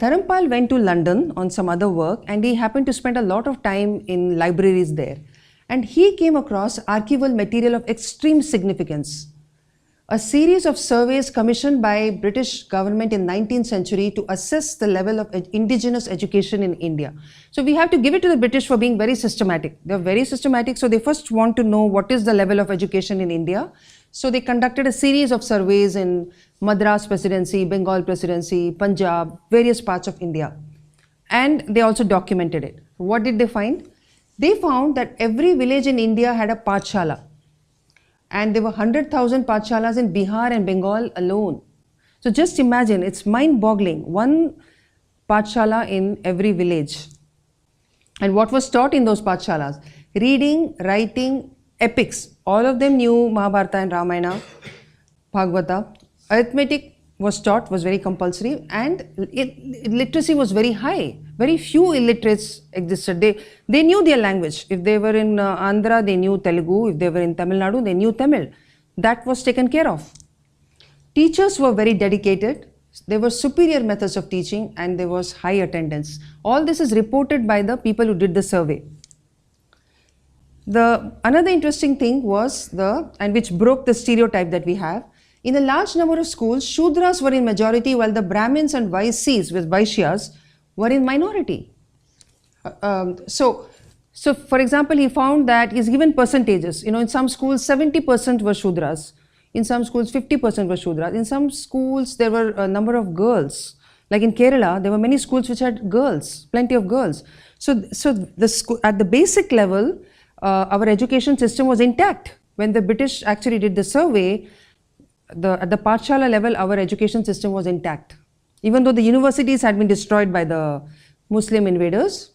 Dharampal went to London on some other work, and he happened to spend a lot of time in libraries there. And he came across archival material of extreme significance. A series of surveys commissioned by British government in 19th century to assess the level of indigenous education in India. So we have to give it to the British for being very systematic. They're very systematic, so they first want to know what is the level of education in India. So they conducted a series of surveys in Madras Presidency, Bengal Presidency, Punjab, various parts of India. And they also documented it. What did they find? They found that every village in India had a Pathshala. And there were 100,000 Pathshalas in Bihar and Bengal alone. So just imagine, it's mind-boggling. One Pathshala in every village. And what was taught in those Pathshalas? Reading, writing, epics. All of them knew Mahabharata and Ramayana, Bhagavata. Arithmetic was taught, was very compulsory, and literacy was very high. Very few illiterates existed. They knew their language. If they were in Andhra, they knew Telugu. If they were in Tamil Nadu, they knew Tamil. That was taken care of. Teachers were very dedicated. There were superior methods of teaching, and there was high attendance. All this is reported by the people who did the survey. Another interesting thing was and which broke the stereotype that we have. In a large number of schools, Shudras were in majority, while the Brahmins and Vaisyas, with Vaishyas, were in minority. So for example, he found that he's given percentages. In some schools, 70% were Shudras. In some schools, 50% were Shudras. In some schools, there were a number of girls. Like in Kerala, there were many schools which had girls, plenty of girls. So at the basic level, our education system was intact. When the British actually did the survey, at the Pathshala level, our education system was intact. Even though the universities had been destroyed by the Muslim invaders,